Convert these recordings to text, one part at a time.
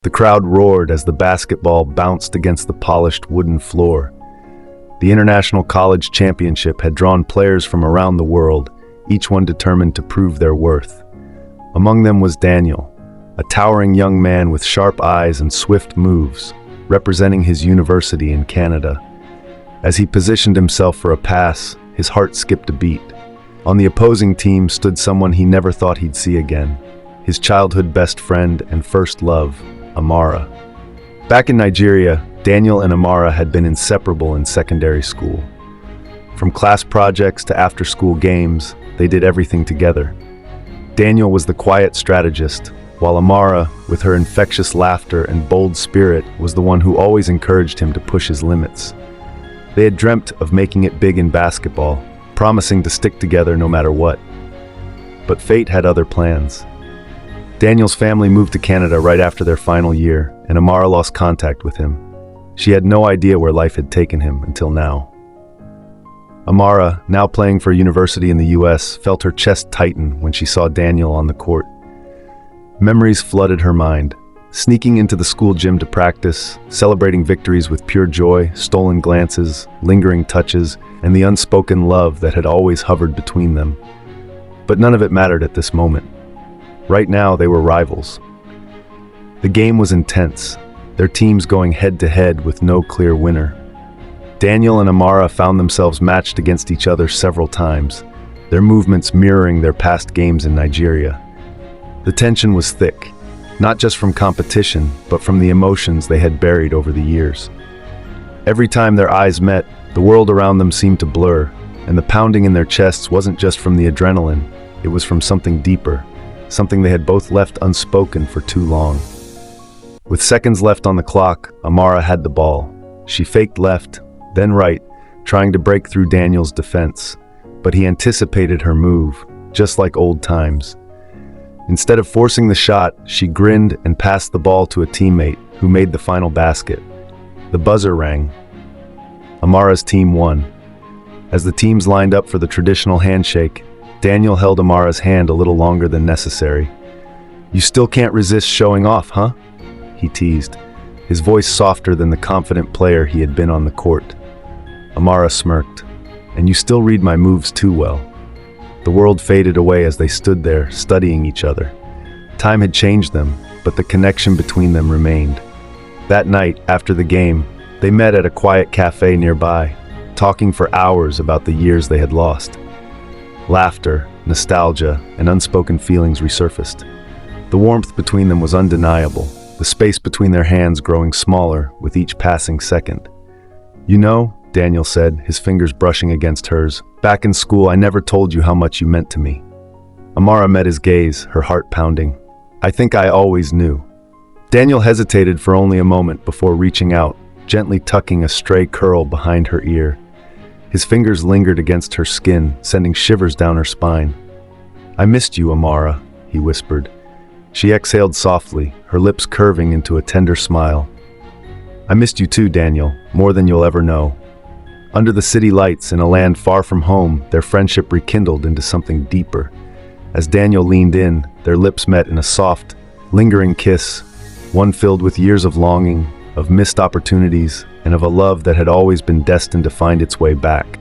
The crowd roared as the basketball bounced against the polished wooden floor. The International College Championship had drawn players from around the world, each one determined to prove their worth. Among them was Daniel, a towering young man with sharp eyes and swift moves, representing his university in Canada. As he positioned himself for a pass, his heart skipped a beat. On the opposing team stood someone he never thought he'd see again, his childhood best friend and first love, Amara. Back in Nigeria, Daniel and Amara had been inseparable in secondary school. From class projects to after-school games, they did everything together. Daniel was the quiet strategist, while Amara, with her infectious laughter and bold spirit, was the one who always encouraged him to push his limits. They had dreamt of making it big in basketball, promising to stick together no matter what. But fate had other plans. Daniel's family moved to Canada right after their final year, and Amara lost contact with him. She had no idea where life had taken him until now. Amara, now playing for a university in the US, felt her chest tighten when she saw Daniel on the court. Memories flooded her mind, sneaking into the school gym to practice, celebrating victories with pure joy, stolen glances, lingering touches, and the unspoken love that had always hovered between them. But none of it mattered at this moment. Right now, they were rivals. The game was intense, their teams going head-to-head with no clear winner. Daniel and Amara found themselves matched against each other several times, their movements mirroring their past games in Nigeria. The tension was thick, not just from competition, but from the emotions they had buried over the years. Every time their eyes met, the world around them seemed to blur, and the pounding in their chests wasn't just from the adrenaline, it was from something deeper, something they had both left unspoken for too long. With seconds left on the clock, Amara had the ball. She faked left, then right, trying to break through Daniel's defense, but he anticipated her move, just like old times. Instead of forcing the shot, she grinned and passed the ball to a teammate who made the final basket. The buzzer rang. Amara's team won. As the teams lined up for the traditional handshake, Daniel held Amara's hand a little longer than necessary. "You still can't resist showing off, huh?" he teased, his voice softer than the confident player he had been on the court. Amara smirked. "And you still read my moves too well." The world faded away as they stood there, studying each other. Time had changed them, but the connection between them remained. That night, after the game, they met at a quiet cafe nearby, talking for hours about the years they had lost. Laughter, nostalgia, and unspoken feelings resurfaced. The warmth between them was undeniable, the space between their hands growing smaller with each passing second. "You know," Daniel said, his fingers brushing against hers, "back in school I never told you how much you meant to me." Amara met his gaze, her heart pounding. "I think I always knew." Daniel hesitated for only a moment before reaching out, gently tucking a stray curl behind her ear. His fingers lingered against her skin, sending shivers down her spine. "I missed you, Amara," he whispered. She exhaled softly, her lips curving into a tender smile. "I missed you too, Daniel, more than you'll ever know." Under the city lights, in a land far from home, their friendship rekindled into something deeper. As Daniel leaned in, their lips met in a soft, lingering kiss, one filled with years of longing, of missed opportunities, and of a love that had always been destined to find its way back.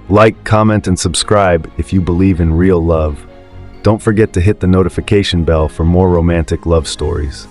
Like, comment, and subscribe if you believe in real love. Don't forget to hit the notification bell for more romantic love stories.